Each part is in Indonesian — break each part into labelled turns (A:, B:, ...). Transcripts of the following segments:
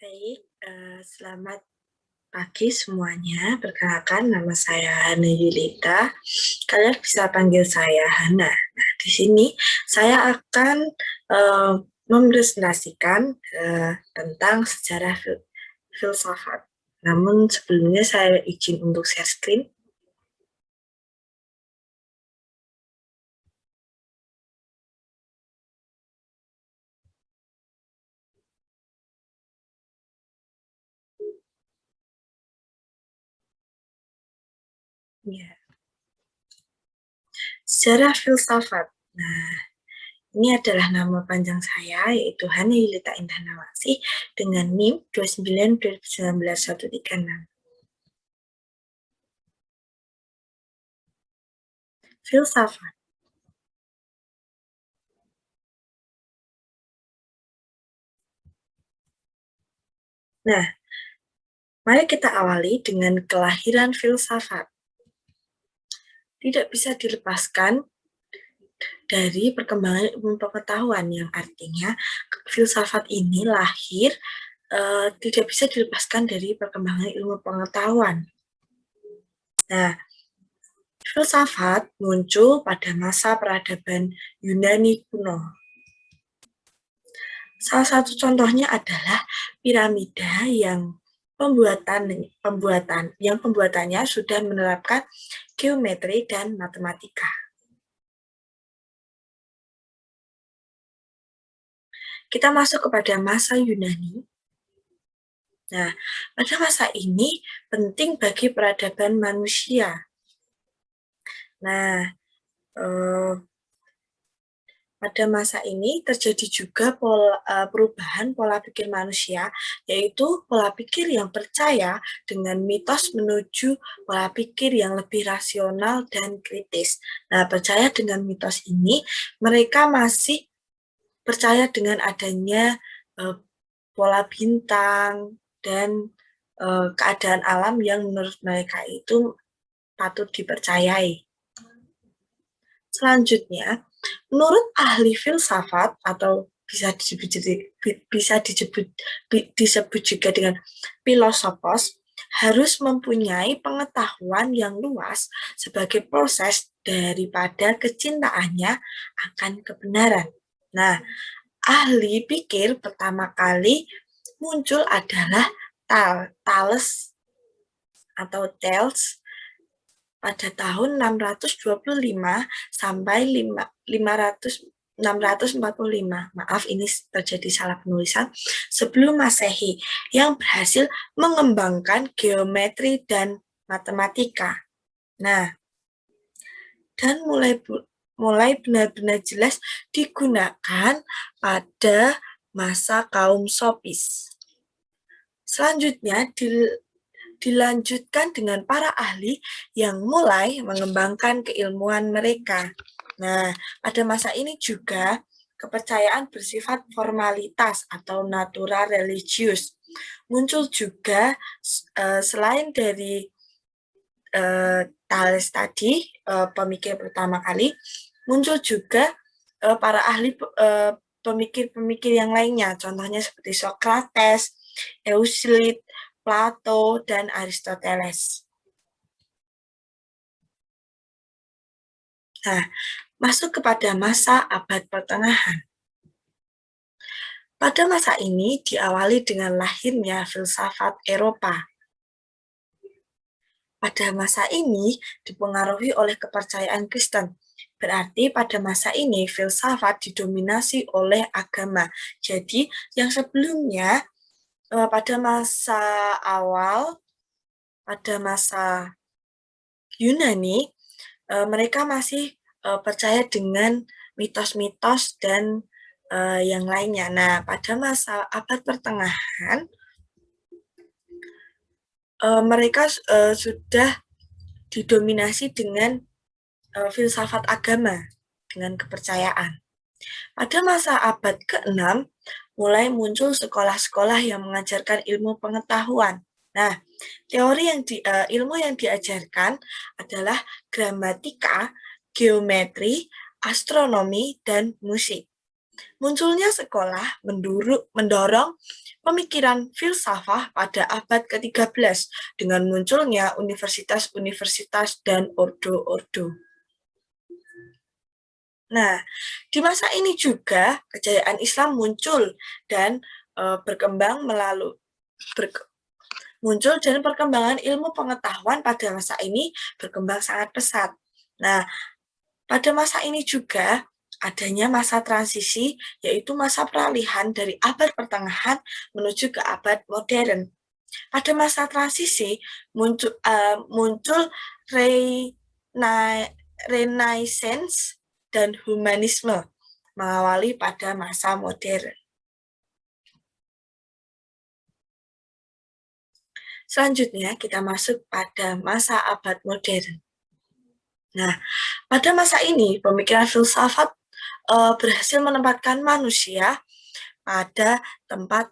A: Baik, selamat pagi semuanya. Perkenalkan, nama saya Hana Yulita. Kalian bisa panggil saya Hana. Nah, di sini saya akan mempresentasikan tentang sejarah filsafat. Namun sebelumnya saya izin untuk share screen. Ya, sejarah filsafat. Nah, ini adalah nama panjang saya, yaitu Hana Yulita Indah Nawasih, dengan NIM 29 2019 136. Filsafat. Nah, mari kita awali dengan kelahiran filsafat. Tidak bisa dilepaskan dari perkembangan ilmu pengetahuan, yang artinya filsafat ini lahir tidak bisa dilepaskan dari perkembangan ilmu pengetahuan. Nah, filsafat muncul pada masa peradaban Yunani kuno. Salah satu contohnya adalah piramida yang pembuatannya sudah menerapkan geometri dan matematika. Kita masuk kepada masa Yunani. Nah, pada masa ini penting bagi peradaban manusia. Nah, pada masa ini terjadi juga perubahan pola pikir manusia, yaitu pola pikir yang percaya dengan mitos menuju pola pikir yang lebih rasional dan kritis. Nah, percaya dengan mitos ini, mereka masih percaya dengan adanya pola bintang dan keadaan alam yang menurut mereka itu patut dipercayai. Selanjutnya, menurut ahli filsafat atau disebut juga dengan filosofos, harus mempunyai pengetahuan yang luas sebagai proses daripada kecintaannya akan kebenaran. Nah, ahli pikir pertama kali muncul adalah Thales atau Thales pada tahun 625 sampai 645. Maaf, ini terjadi salah penulisan. Sebelum Masehi, yang berhasil mengembangkan geometri dan matematika. Nah, dan mulai benar-benar jelas digunakan pada masa kaum Sofis. Selanjutnya dilanjutkan dengan para ahli yang mulai mengembangkan keilmuan mereka. Nah, pada masa ini juga kepercayaan bersifat formalitas atau natural religius muncul juga selain dari Thales tadi, pemikir pertama kali, muncul juga para ahli pemikir-pemikir yang lainnya, contohnya seperti Socrates, Euclid, Plato, dan Aristoteles. Nah, masuk kepada masa abad pertengahan. Pada masa ini diawali dengan lahirnya filsafat Eropa. Pada masa ini dipengaruhi oleh kepercayaan Kristen. Berarti pada masa ini filsafat didominasi oleh agama. Jadi yang sebelumnya pada masa awal, pada masa Yunani, mereka masih percaya dengan mitos-mitos dan yang lainnya. Nah, pada masa abad pertengahan, mereka sudah didominasi dengan filsafat agama, dengan kepercayaan. Pada masa abad ke-6, mulai muncul sekolah-sekolah yang mengajarkan ilmu pengetahuan. Nah, ilmu yang diajarkan adalah gramatika, geometri, astronomi, dan musik. Munculnya sekolah mendorong pemikiran filsafat pada abad ke-13 dengan munculnya universitas-universitas dan ordo-ordo. Nah, di masa ini juga kejayaan Islam muncul dan berkembang muncul dan perkembangan ilmu pengetahuan pada masa ini berkembang sangat pesat. Nah, pada masa ini juga adanya masa transisi, yaitu masa peralihan dari abad pertengahan menuju ke abad modern. Pada masa transisi muncul Renaissance dan humanisme mengawali pada masa modern. Selanjutnya kita masuk pada masa abad modern. Nah, pada masa ini pemikiran filsafat berhasil menempatkan manusia pada tempat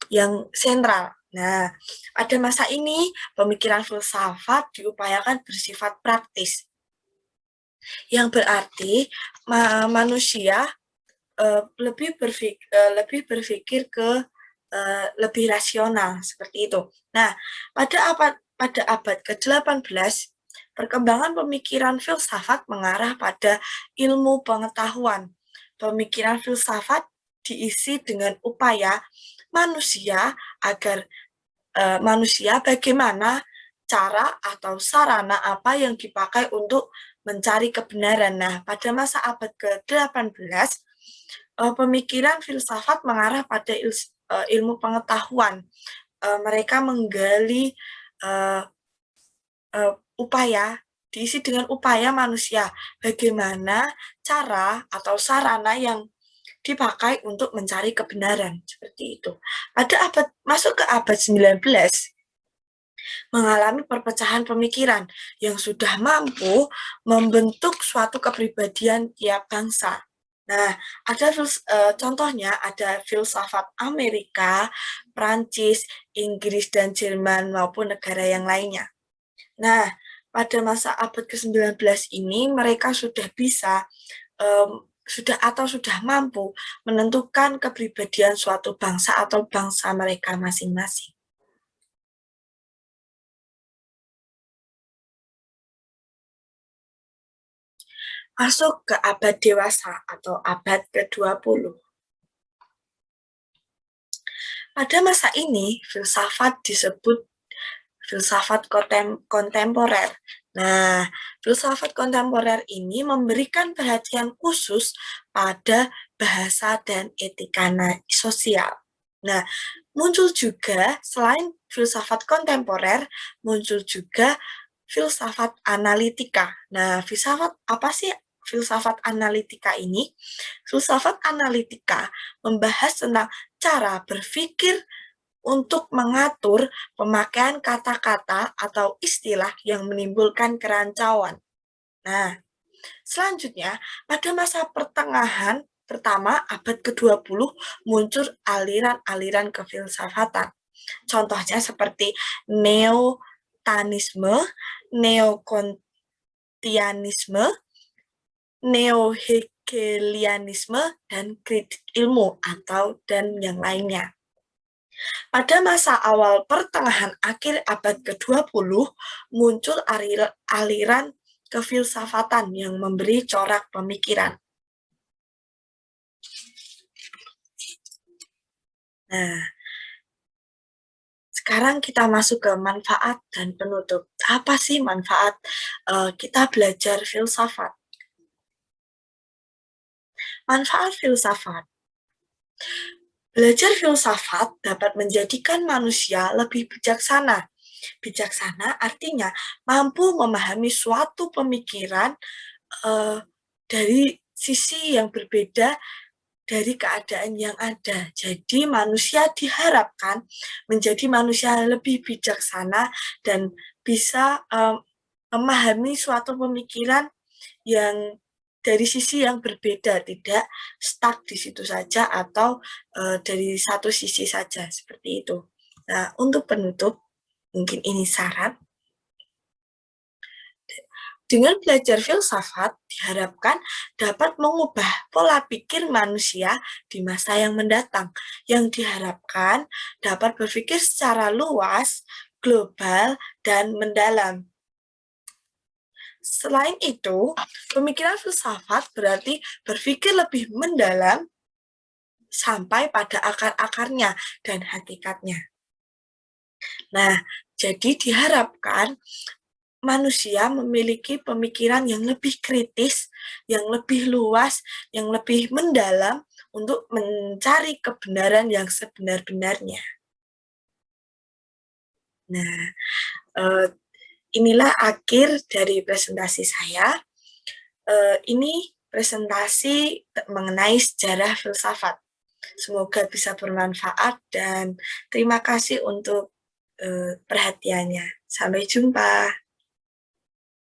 A: yang sentral. Nah, pada masa ini pemikiran filsafat diupayakan bersifat praktis, yang berarti manusia lebih berpikir ke lebih rasional seperti itu. Nah, pada abad ke-18 perkembangan pemikiran filsafat mengarah pada ilmu pengetahuan. Pemikiran filsafat diisi dengan upaya manusia agar manusia bagaimana cara atau sarana apa yang dipakai untuk mencari kebenaran. Nah, pada masa abad ke-18 pemikiran filsafat mengarah pada ilmu pengetahuan. Mereka menggali diisi dengan upaya manusia, bagaimana cara atau sarana yang dipakai untuk mencari kebenaran, seperti itu. Masuk ke abad 19, mengalami perpecahan pemikiran yang sudah mampu membentuk suatu kepribadian tiap bangsa. Nah, contohnya ada filsafat Amerika, Prancis, Inggris, dan Jerman maupun negara yang lainnya. Nah, pada masa abad ke-19 ini mereka sudah bisa sudah mampu menentukan kepribadian suatu bangsa atau bangsa mereka masing-masing. Masuk ke abad dewasa atau abad ke-20. Pada masa ini, filsafat disebut filsafat kontemporer. Nah, filsafat kontemporer ini memberikan perhatian khusus pada bahasa dan etika sosial. Nah, muncul juga, selain filsafat kontemporer, muncul juga filsafat analitika. Nah, apa sih filsafat analitika ini? Filsafat analitika membahas tentang cara berpikir untuk mengatur pemakaian kata-kata atau istilah yang menimbulkan kerancauan. Nah, selanjutnya, pada masa pertengahan pertama abad ke-20 muncul aliran-aliran kefilsafatan. Contohnya seperti neotanisme, neokontianisme, neo-hegelianisme, dan kritik ilmu dan yang lainnya. Pada masa awal pertengahan akhir abad ke-20, muncul aliran kefilsafatan yang memberi corak pemikiran. Nah, sekarang kita masuk ke manfaat dan penutup. Apa sih manfaat kita belajar filsafat? Manfaat filsafat. Belajar filsafat dapat menjadikan manusia lebih bijaksana. Bijaksana artinya mampu memahami suatu pemikiran dari sisi yang berbeda dari keadaan yang ada. Jadi manusia diharapkan menjadi manusia yang lebih bijaksana dan bisa memahami suatu pemikiran yang dari sisi yang berbeda, tidak stuck di situ saja atau dari satu sisi saja, seperti itu. Nah, untuk penutup, mungkin ini syarat. Dengan belajar filsafat, diharapkan dapat mengubah pola pikir manusia di masa yang mendatang, yang diharapkan dapat berpikir secara luas, global, dan mendalam. Selain itu, pemikiran filsafat berarti berpikir lebih mendalam sampai pada akar-akarnya dan hakikatnya. Nah, jadi diharapkan manusia memiliki pemikiran yang lebih kritis, yang lebih luas, yang lebih mendalam untuk mencari kebenaran yang sebenar-benarnya. Nah, inilah akhir dari presentasi saya. Ini presentasi mengenai sejarah filsafat. Semoga bisa bermanfaat dan terima kasih untuk perhatiannya. Sampai jumpa.